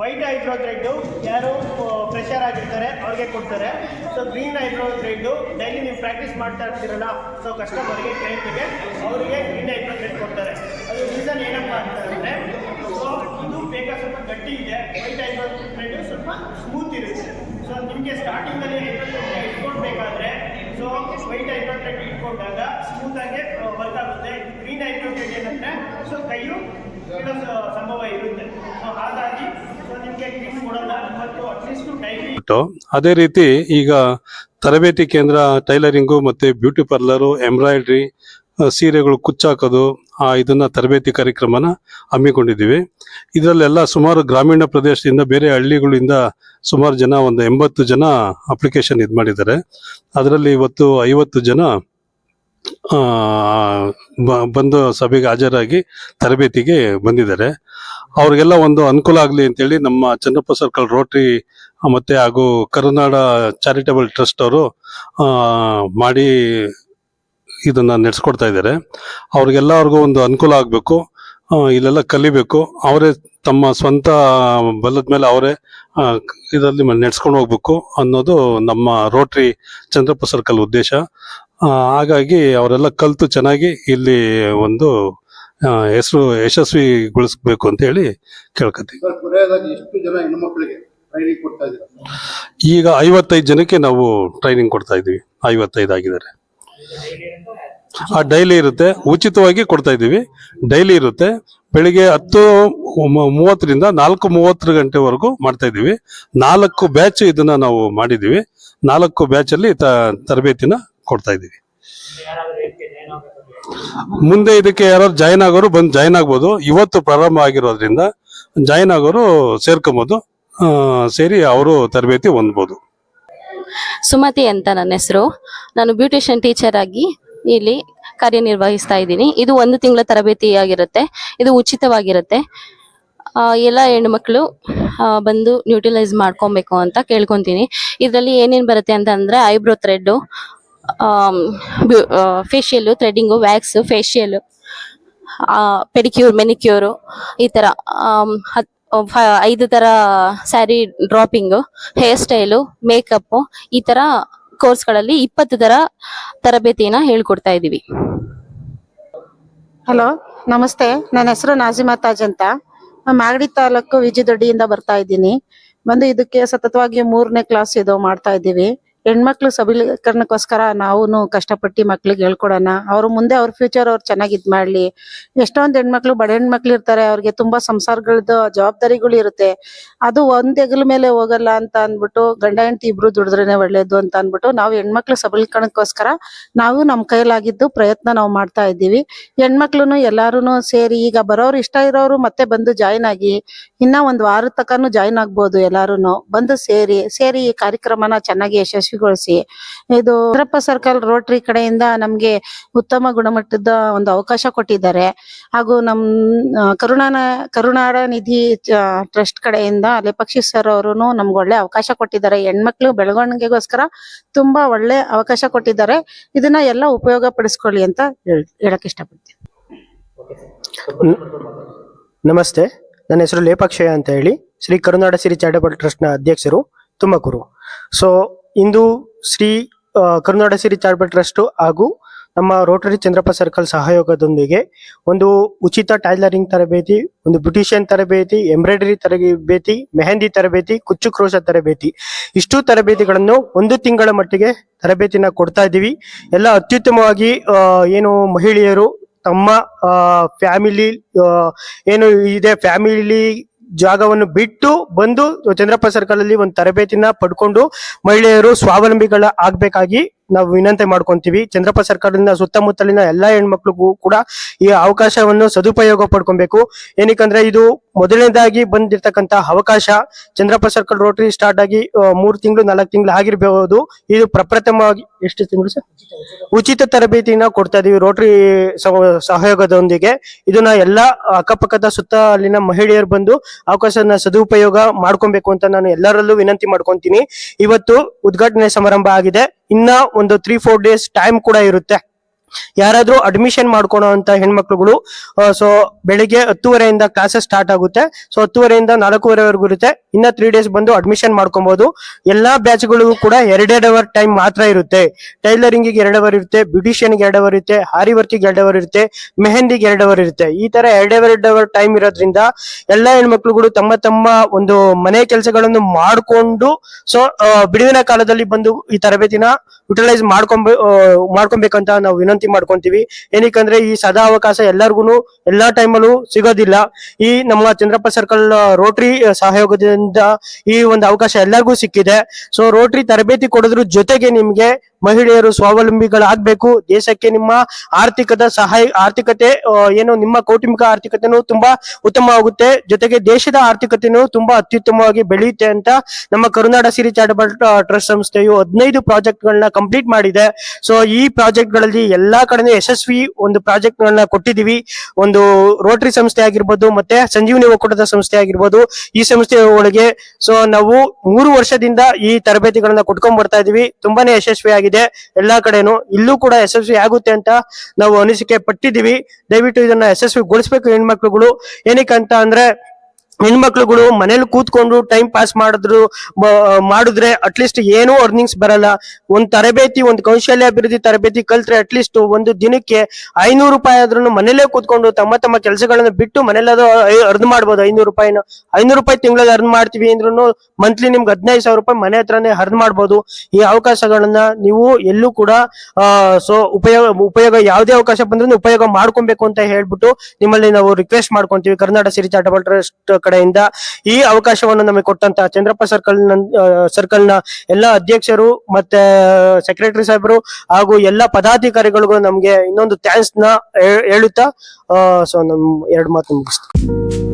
White eyebrow thread ಯಾರು fresher ಆಗಿರ್ತಾರೆ ಅವ್ರಿಗೆ ಕೊಡ್ತಾರೆ. So green eyebrow thread daily ನೀವು ಪ್ರಾಕ್ಟೀಸ್ ಮಾಡ್ತಾ ಇರ್ತೀರಲ್ಲ, ಸೊ ಕಸ್ಟಮರ್ಗೆ ಕ್ಲೈಂಟ್ಗೆ ಅವರಿಗೆ ಗ್ರೀನ್ ಐಬ್ರೋ ಥ್ರೆಡ್ ಕೊಡ್ತಾರೆ. ಅದು ರೀಸನ್ ಏನಪ್ಪ ಅಂತಂದರೆ, ಸೊ ಇದು ಬೇಗ ಸ್ವಲ್ಪ ಗಟ್ಟಿ ಇದೆ, ವೈಟ್ ಐಬ್ರೋ ಥ್ರೆಡ್ಡು ಸ್ವಲ್ಪ ಸ್ಮೂತ್ ಇರುತ್ತೆ. ಸೊ ನಿಮಗೆ ಸ್ಟಾರ್ಟಿಂಗಲ್ಲಿ ಐಬ್ರೋ ಥ್ರೆಡ್ ಇಟ್ಕೊಳ್ಬೇಕಾದ್ರೆ ಸೊ ವೈಟ್ ಐಬ್ರೋ ಥ್ರೆಡ್ ಇಟ್ಕೊಂಡಾಗ ಸ್ಮೂತಾಗಿ ವರ್ಕ್ ಆಗುತ್ತೆ. ಗ್ರೀನ್ ಐಬ್ರೋ ಥ್ರೆಡ್ ಏನಂದರೆ ಸೊ ಕೈಯು ಇಡೋ ಸಂಭವ ಇರುತ್ತೆ. ಸೊ ಹಾಗಾಗಿ ಸೊ ನಿಮಗೆ ಗ್ರೀನ್ ಕೊಡೋಲ್ಲ ಮತ್ತು ಅಟ್ಲೀಸ್ಟ್ ಡೈಲಿ. ಅದೇ ರೀತಿ ಈಗ ತರಬೇತಿ ಕೇಂದ್ರ ಟೈಲರಿಂಗು ಮತ್ತೆ ಬ್ಯೂಟಿ ಪಾರ್ಲರು, ಎಂಬ್ರಾಯ್ಡ್ರಿ, ಸೀರೆಗಳು ಕುಚ್ಚಾಕೋದು ಇದನ್ನ ತರಬೇತಿ ಕಾರ್ಯಕ್ರಮನ ಹಮ್ಮಿಕೊಂಡಿದ್ದೀವಿ. ಇದರಲ್ಲೆಲ್ಲ ಸುಮಾರು ಗ್ರಾಮೀಣ ಪ್ರದೇಶದಿಂದ ಬೇರೆ ಹಳ್ಳಿಗಳಿಂದ ಸುಮಾರು ಜನ, ಒಂದು 80 ಜನ ಅಪ್ಲಿಕೇಶನ್ ಇದು ಮಾಡಿದ್ದಾರೆ. ಅದರಲ್ಲಿ ಇವತ್ತು 50 ಜನ ಬಂದು ಸಭೆಗೆ ಹಾಜರಾಗಿ ತರಬೇತಿಗೆ ಬಂದಿದ್ದಾರೆ. ಅವ್ರಿಗೆಲ್ಲ ಒಂದು ಅನುಕೂಲ ಆಗಲಿ ಅಂತೇಳಿ ನಮ್ಮ ಚನ್ನಪ್ಪ ಸರ್ಕಲ್ ರೋಟರಿ ಮತ್ತೆ ಹಾಗೂ ಕರುನಾಡ ಚಾರಿಟಬಲ್ ಟ್ರಸ್ಟ್ ಅವರು ಮಾಡಿ ಇದನ್ನ ನಡೆಸ್ಕೊಡ್ತಾ ಇದ್ದಾರೆ. ಅವ್ರಿಗೆಲ್ಲರಿಗೂ ಒಂದು ಅನುಕೂಲ ಆಗಬೇಕು, ಇಲ್ಲೆಲ್ಲ ಕಲಿಬೇಕು, ಅವರೇ ತಮ್ಮ ಸ್ವಂತ ಬಲದ ಮೇಲೆ ಅವರೇ ಇದರಲ್ಲಿ ನಡೆಸ್ಕೊಂಡು ಹೋಗ್ಬೇಕು ಅನ್ನೋದು ನಮ್ಮ ರೋಟರಿ ಚಂದ್ರಪ್ಪ ಸರ್ಕಲ್ ಉದ್ದೇಶ. ಹಾಗಾಗಿ ಅವರೆಲ್ಲ ಕಲಿತು ಚೆನ್ನಾಗಿ ಇಲ್ಲಿ ಒಂದು ಹೆಸರು ಯಶಸ್ವಿಗೊಳಿಸ್ಬೇಕು ಅಂತ ಹೇಳಿ ಕೇಳ್ಕೊತೀವಿ. ಈಗ 55 ಜನಕ್ಕೆ ನಾವು ಟ್ರೈನಿಂಗ್ ಕೊಡ್ತಾ ಇದ್ದೀವಿ. 55 ಆಗಿದ್ದಾರೆ. ಡೈಲಿ ಇರುತ್ತೆ, ಉಚಿತವಾಗಿ ಕೊಡ್ತಾ ಇದ್ದೀವಿ. ಡೈಲಿ ಇರುತ್ತೆ, ಬೆಳಿಗ್ಗೆ 10:30ರಿಂದ 4:30 ಗಂಟೆವರೆಗೂ ಮಾಡ್ತಾ ಇದ್ದೀವಿ. 4 ಬ್ಯಾಚ್ ಇದನ್ನ ನಾವು ಮಾಡಿದ್ದೀವಿ. 4 ಬ್ಯಾಚ್ ಅಲ್ಲಿ ತರಬೇತಿನ ಕೊಡ್ತಾ ಇದ್ದೀವಿ. ಮುಂದೆ ಇದಕ್ಕೆ ಯಾರು ಜಾಯಿನ್ ಆಗೋರು ಬಂದು ಜಾಯಿನ್ ಆಗ್ಬೋದು. ಇವತ್ತು ಪ್ರಾರಂಭ ಆಗಿರೋದ್ರಿಂದ ಜಾಯಿನ್ ಆಗೋರು ಸೇರ್ಕೊಬೋದು, ಸೇರಿ ಅವರು ತರಬೇತಿ ಹೊಂದ್ಬೋದು. ಸುಮತಿ ಅಂತ ನನ್ನ ಹೆಸರು. ನಾನು ಬ್ಯೂಟಿಷಿಯನ್ ಟೀಚರ್ ಆಗಿ ಇಲ್ಲಿ ಕಾರ್ಯನಿರ್ವಹಿಸ್ತಾ ಇದ್ದೀನಿ. ಇದು 1 ತಿಂಗಳ ತರಬೇತಿ ಆಗಿರುತ್ತೆ. ಇದು ಉಚಿತವಾಗಿರುತ್ತೆ. ಎಲ್ಲ ಹೆಣ್ಮಕ್ಳು ಬಂದು ನ್ಯೂಟ್ರಲೈಸ್ ಮಾಡ್ಕೊಬೇಕು ಅಂತ ಕೇಳ್ಕೊತೀನಿ. ಇದರಲ್ಲಿ ಏನೇನು ಬರುತ್ತೆ ಅಂತಂದ್ರೆ eyebrow thread, facial threading, wax, facial, pedicure, manicure, ಈ ಥರ 5 ಥರ sari draping, hair style, makeup, ಈ ಥರ ಕೋರ್ಸ್ಗಳಲ್ಲಿ 20 ಥರ ತರಬೇತಿನ ಹೇಳ್ಕೊಡ್ತಾ ಇದ್ದೀವಿ. ಹಲೋ, ನಮಸ್ತೆ. ನನ್ನ ಹೆಸರು ನಾಜಿಮಾ ತಾಜ್ ಅಂತ. ಮಾಗಡಿ ತಾಲೂಕು ವಿಜಯದೊಡ್ಡಿಯಿಂದ ಬರ್ತಾ ಇದ್ದೀನಿ. ಇದಕ್ಕೆ ಸತತವಾಗಿ 3ನೇ ಕ್ಲಾಸ್ ಇದು ಮಾಡ್ತಾ ಇದ್ದೀವಿ. ಹೆಣ್ಮಕ್ಳು ಸಬಲೀಕರಣಕ್ಕೋಸ್ಕರ ನಾವು ಕಷ್ಟಪಟ್ಟು ಮಕ್ಳಿಗೆ ಹೇಳ್ಕೊಡೋಣ. ಅವ್ರು ಮುಂದೆ ಅವ್ರ ಫ್ಯೂಚರ್ ಅವ್ರು ಚೆನ್ನಾಗಿ ಇದ್ ಮಾಡ್ಲಿ. ಎಷ್ಟೊಂದು ಹೆಣ್ಮಕ್ಳು, ಬಡ ಹೆಣ್ಮಕ್ಳು ಇರ್ತಾರೆ, ಅವ್ರಿಗೆ ತುಂಬಾ ಸಂಸಾರಗಳದ್ದು ಜವಾಬ್ದಾರಿಗಳು ಇರುತ್ತೆ. ಅದು ಒಂದ್ ಹೆಗಲ ಮೇಲೆ ಹೋಗಲ್ಲ ಅಂತ ಅಂದ್ಬಿಟ್ಟು ಗಂಡ ಹೆಂಡತಿ ಇಬ್ರು ದುಡಿದ್ರೇನೆ ಒಳ್ಳೇದು ಅಂತ ಅಂದ್ಬಿಟ್ಟು ನಾವು ಹೆಣ್ಮಕ್ಳು ಸಬಲೀಕರಣಕ್ಕೋಸ್ಕರ ನಾವು ನಮ್ ಕೈಲಾಗಿದ್ದು ಪ್ರಯತ್ನ ನಾವು ಮಾಡ್ತಾ ಇದ್ದೀವಿ. ಹೆಣ್ಮಕ್ಳುನು ಎಲ್ಲಾರು ಸೇರಿ, ಈಗ ಬರೋರು ಇಷ್ಟ ಇರೋರು ಮತ್ತೆ ಬಂದು ಜಾಯಿನ್ ಆಗಿ ಇನ್ನ 1 ವಾರದ ತನಕನು ಜಾಯಿನ್ ಆಗ್ಬೋದು. ಎಲ್ಲಾರು ಬಂದು ಸೇರಿ ಈ ಕಾರ್ಯಕ್ರಮನ ಚೆನ್ನಾಗಿ ಯಶಸ್ವಿಗೊಳಿಸಿ, ಇದು ಚಂದ್ರಪ್ಪ ಸರ್ಕಲ್ ರೋಟರಿ ಕಡೆಯಿಂದ ನಮ್ಗೆ ಉತ್ತಮ ಗುಣಮಟ್ಟದ ಒಂದು ಅವಕಾಶ ಕೊಟ್ಟಿದ್ದಾರೆ. ಹಾಗೂ ನಮ್ ಕರುನಾಡ ನಿಧಿ ಟ್ರಸ್ಟ್ ಕಡೆಯಿಂದ ಲೇಪಾಕ್ಷಿ ಸರ್ ಅವರು ನಮ್ಗೆ ಒಳ್ಳೆ ಅವಕಾಶ ಕೊಟ್ಟಿದ್ದಾರೆ. ಹೆಣ್ಮಕ್ಳು ಬೆಳವಣಿಗೆಗೋಸ್ಕರ ತುಂಬಾ ಒಳ್ಳೆ ಅವಕಾಶ ಕೊಟ್ಟಿದ್ದಾರೆ. ಇದನ್ನ ಎಲ್ಲ ಉಪಯೋಗ ಪಡಿಸ್ಕೊಳ್ಳಿ ಅಂತ ಹೇಳಕ್ ಇಷ್ಟಪಡ್ತೀನಿ. ನಮಸ್ತೆ, ನನ್ನ ಹೆಸರು ಲೇಪಾಕ್ಷಯ ಅಂತ ಹೇಳಿ, ಶ್ರೀ ಕರುನಾಡ ಸಿರಿ ಚಾರಿಟಬಲ್ ಟ್ರಸ್ಟ್ ನ ಅಧ್ಯಕ್ಷರು, ತುಮಕೂರು. ಸೊ ಇಂದು ಶ್ರೀ ಕರುನಾಡ ಸಿರಿ ಚಾರಿಟಬಲ್ ಟ್ರಸ್ಟ್ ಹಾಗೂ ನಮ್ಮ ರೋಟರಿ ಚಂದ್ರಪ್ಪ ಸರ್ಕಲ್ ಸಹಯೋಗದೊಂದಿಗೆ ಒಂದು ಉಚಿತ ಟೈಲರಿಂಗ್ ತರಬೇತಿ, ಒಂದು ಬ್ಯೂಟಿಷಿಯನ್ ತರಬೇತಿ, ಎಂಬ್ರಾಯ್ಡರಿ ತರಬೇತಿ, ಮೆಹಂದಿ ತರಬೇತಿ, ಕುಚ್ಚು ಕ್ರೋಶ ತರಬೇತಿ, ಇಷ್ಟು ತರಬೇತಿಗಳನ್ನು 1 ತಿಂಗಳ ಮಟ್ಟಿಗೆ ತರಬೇತಿನ ಕೊಡ್ತಾ ಇದ್ದೀವಿ. ಎಲ್ಲ ಅತ್ಯುತ್ತಮವಾಗಿ ಏನು ಮಹಿಳೆಯರು ತಮ್ಮ ಫ್ಯಾಮಿಲಿ ಏನು ಇದೆ, ಫ್ಯಾಮಿಲಿ ಜಾಗವನ್ನು ಬಿಟ್ಟು ಬಂದು ಚಂದ್ರಪ್ಪ ಸರ್ಕಲ್ ಅಲ್ಲಿ ಒಂದು ತರಬೇತಿನ ಪಡ್ಕೊಂಡು ಮಹಿಳೆಯರು ಸ್ವಾವಲಂಬಿಗಳ ಆಗ್ಬೇಕಾಗಿ ನಾವು ವಿನಂತಿ ಮಾಡ್ಕೊಂತೀವಿ. ಚಂದ್ರಪ್ಪ ಸರ್ಕಾರದಿಂದ ಸುತ್ತಮುತ್ತಲಿನ ಎಲ್ಲಾ ಹೆಣ್ಮಕ್ಳಿಗೂ ಕೂಡ ಈ ಅವಕಾಶವನ್ನು ಸದುಪಯೋಗ ಪಡ್ಕೊಬೇಕು. ಏನಕ್ಕಂದ್ರೆ ಇದು ಮೊದಲನೇದಾಗಿ ಬಂದಿರ್ತಕ್ಕಂತ ಅವಕಾಶ. ಚಂದ್ರಪ್ಪ ಸರ್ಕಲ್ ರೋಟರಿ ಸ್ಟಾರ್ಟ್ ಆಗಿ 3 ತಿಂಗಳು 4 ತಿಂಗಳು ಆಗಿರ್ಬಹುದು. ಇದು ಪ್ರಪ್ರಥಮವಾಗಿ ಎಷ್ಟು ತಿಂಗಳು ಸರ್ ಉಚಿತ ತರಬೇತಿನ ಕೊಡ್ತಾ ಇದೀವಿ ರೋಟರಿ ಸಹಯೋಗದೊಂದಿಗೆ. ಇದನ್ನ ಎಲ್ಲಾ ಅಕ್ಕಪಕ್ಕದ ಸುತ್ತ ಅಲ್ಲಿನ ಮಹಿಳೆಯರು ಬಂದು ಅವಕಾಶನ ಸದುಪಯೋಗ ಮಾಡ್ಕೊಬೇಕು ಅಂತ ನಾನು ಎಲ್ಲರಲ್ಲೂ ವಿನಂತಿ ಮಾಡ್ಕೊಂತೀನಿ. ಇವತ್ತು ಉದ್ಘಾಟನೆ ಸಮಾರಂಭ ಆಗಿದೆ. ಇನ್ನ ಒಂದು 3-4 ಡೇಸ್ ಟೈಮ್ ಕೂಡ ಇರುತ್ತೆ. ಯಾರಾದ್ರೂ ಅಡ್ಮಿಷನ್ ಮಾಡ್ಕೊಳೋ ಅಂತ ಹೆಣ್ಮಕ್ಳುಗಳು ಸೊ ಬೆಳಿಗ್ಗೆ 10:30 ಕ್ಲಾಸಸ್ ಸ್ಟಾರ್ಟ್ ಆಗುತ್ತೆ. ಸೊ 10:30 4:15 ಇರುತ್ತೆ. ಇನ್ನ 3 ಡೇಸ್ ಬಂದು ಅಡ್ಮಿಷನ್ ಮಾಡ್ಕೊಬಹುದು. ಎಲ್ಲಾ ಬ್ಯಾಚ್ಗಳಿಗೂ ಕೂಡ 2 ಅವರ್ ಟೈಮ್ ಮಾತ್ರ ಇರುತ್ತೆ. ಟೈಲರಿಂಗ್ 2 ಅವರ್ ಇರುತ್ತೆ, ಬ್ಯೂಟಿಷಿಯನ್ 2 ಅವರ್ ಇರುತ್ತೆ, ಹಾರಿ ವರ್ಕಿಗೆ 2 ಅವರ್ ಇರುತ್ತೆ, ಮೆಹಂದಿಗೆ 2 ಅವರ್ ಇರುತ್ತೆ. ಈ ತರ 2 ಅವರ್ ಟೈಮ್ ಇರೋದ್ರಿಂದ ಎಲ್ಲಾ ಹೆಣ್ಮಕ್ಳುಗಳು ತಮ್ಮ ತಮ್ಮ ಒಂದು ಮನೆ ಕೆಲಸಗಳನ್ನು ಮಾಡ್ಕೊಂಡು ಸೊ ಬಿಡುವಿನ ಕಾಲದಲ್ಲಿ ಬಂದು ಈ ತರಬೇತಿನ ಯುಟಿಲೈಸ್ ಮಾಡ್ಕೊಬೇಕಂತ ನಾವು ವಿನಂತಿ ಮಾಡ್ಕೊಂತೀವಿ. ಏನಕ್ಕಂದ್ರೆ ಈ ಸದಾ ಅವಕಾಶ ಎಲ್ಲರಿಗೂ ಎಲ್ಲಾ ಟೈಮಲ್ಲೂ ಸಿಗೋದಿಲ್ಲ. ಈ ನಮ್ಮ ಚಂದ್ರಪ್ಪ ಸರ್ಕಲ್ ರೋಟರಿ ಸಹಯೋಗದಿಂದ ಈ ಒಂದು ಅವಕಾಶ ಎಲ್ಲರಿಗೂ ಸಿಕ್ಕಿದೆ. ಸೊ ರೋಟರಿ ತರಬೇತಿ ಕೊಡೋದ್ರ ಜೊತೆಗೆ ನಿಮ್ಗೆ ಮಹಿಳೆಯರು ಸ್ವಾವಲಂಬಿಗಳಾಗ್ಬೇಕು. ದೇಶಕ್ಕೆ ನಿಮ್ಮ ಆರ್ಥಿಕತೆ ಏನು ನಿಮ್ಮ ಕೌಟುಂಬಿಕ ಆರ್ಥಿಕತೆನೂ ತುಂಬಾ ಉತ್ತಮವಾಗುತ್ತೆ. ಜೊತೆಗೆ ದೇಶದ ಆರ್ಥಿಕತೆನೂ ತುಂಬಾ ಅತ್ಯುತ್ತಮವಾಗಿ ಬೆಳೆಯುತ್ತೆ ಅಂತ ನಮ್ಮ ಕರುನಾಡ ಸಿರಿ ಚಾರಿಟಬಲ್ ಟ್ರಸ್ಟ್ ಸಂಸ್ಥೆಯು 15 ಪ್ರಾಜೆಕ್ಟ್ ಗಳನ್ನ ಕಂಪ್ಲೀಟ್ ಮಾಡಿದೆ. ಸೊ ಈ ಪ್ರಾಜೆಕ್ಟ್ ಗಳಲ್ಲಿ ಎಲ್ಲಾ ಕಡೆ ಯಶಸ್ವಿ ಒಂದು ಪ್ರಾಜೆಕ್ಟ್ ಗಳನ್ನ ಕೊಟ್ಟಿದೀವಿ. ಒಂದು ರೋಟರಿ ಸಂಸ್ಥೆ ಆಗಿರ್ಬೋದು, ಮತ್ತೆ ಸಂಜೀವನಿ ಒಕ್ಕೂಟದ ಸಂಸ್ಥೆ ಆಗಿರ್ಬೋದು. ಈ ಸಂಸ್ಥೆಯ ಒಳಗೆ ಸೊ ನಾವು 3 ವರ್ಷದಿಂದ ಈ ತರಬೇತಿಗಳನ್ನ ಕೊಟ್ಕೊಂಡ್ ಬರ್ತಾ ಇದೀವಿ. ತುಂಬಾನೇ ಯಶಸ್ವಿಯಾಗಿದೆ ಎಲ್ಲಾ ಕಡೆನೂ. ಇಲ್ಲೂ ಕೂಡ ಯಶಸ್ವಿ ಆಗುತ್ತೆ ಅಂತ ನಾವು ಅನಿಸಿಕೆ ಪಟ್ಟಿದೀವಿ. ದಯವಿಟ್ಟು ಇದನ್ನ ಯಶಸ್ವಿಗೊಳಿಸ್ಬೇಕು ಹೆಣ್ಮಕ್ಳುಗಳು. ಏನಕ್ಕಂತ ಅಂದ್ರೆ ಹೆಣ್ಮಕ್ಳುಗಳು ಮನೇಲಿ ಕೂತ್ಕೊಂಡು ಟೈಮ್ ಪಾಸ್ ಮಾಡಿದ್ರೆ ಅಟ್ಲೀಸ್ಟ್ ಏನೂ ಅರ್ನಿಂಗ್ಸ್ ಬರಲ್ಲ. ಒಂದ್ ತರಬೇತಿ, ಒಂದು ಕೌಶಲ್ಯ ಅಭಿವೃದ್ಧಿ ತರಬೇತಿ ಕಲ್ತ್ರೆ ಅಟ್ಲೀಸ್ಟ್ ಒಂದು ದಿನಕ್ಕೆ 500 ರೂಪಾಯಿ ಆದ್ರೂ ಮನೇಲೆ ಕೂತ್ಕೊಂಡು ತಮ್ಮ ತಮ್ಮ ಕೆಲಸಗಳನ್ನ ಬಿಟ್ಟು ಮನೇಲಾದ್ರೂ ಅರ್ನ್ ಮಾಡ್ಬೋದು. 500 ರೂಪಾಯಿ ತಿಂಗಳಲ್ಲಿ ಅರ್ನ್ ಮಾಡ್ತೀವಿ ಅಂದ್ರೂ ಮಂತ್ಲಿ ನಿಮ್ಗೆ 15,000 ರೂಪಾಯಿ ಮನೆ ಹತ್ರನೇ ಅರ್ನ್ ಮಾಡ್ಬೋದು. ಈ ಅವಕಾಶಗಳನ್ನ ನೀವು ಎಲ್ಲೂ ಕೂಡ ಸೊ ಉಪಯೋಗ ಯಾವುದೇ ಅವಕಾಶ ಬಂದ್ರೂ ಉಪಯೋಗ ಮಾಡ್ಕೊಬೇಕು ಅಂತ ಹೇಳ್ಬಿಟ್ಟು ನಿಮ್ಮಲ್ಲಿ ನಾವು ರಿಕ್ವೆಸ್ಟ್ ಮಾಡ್ಕೊಂತೀವಿ ಕರ್ನಾಟಕ ಸಿರಿ ಚಾರಿಟಬಲ್ ಟ್ರಸ್ಟ್ ಕಡೆಯಿಂದ. ಈ ಅವಕಾಶವನ್ನು ನಮಗೆ ಕೊಟ್ಟಂತ ಚಂದ್ರಪ್ಪ ಸರ್ಕಲ್ ನ ಎಲ್ಲಾ ಅಧ್ಯಕ್ಷರು ಮತ್ತೆ ಸೆಕ್ರೆಟರಿ ಸಾಹೇಬರು ಹಾಗೂ ಎಲ್ಲಾ ಪದಾಧಿಕಾರಿಗಳಿಗೂ ನಮ್ಗೆ ಇನ್ನೊಂದು ಥ್ಯಾಂಕ್ಸ್ ನ ಹೇಳುತ್ತಾ ಸೊ ನಮ್ 2 ಮಾತು ಮುಗಿಸ್ತೀನಿ.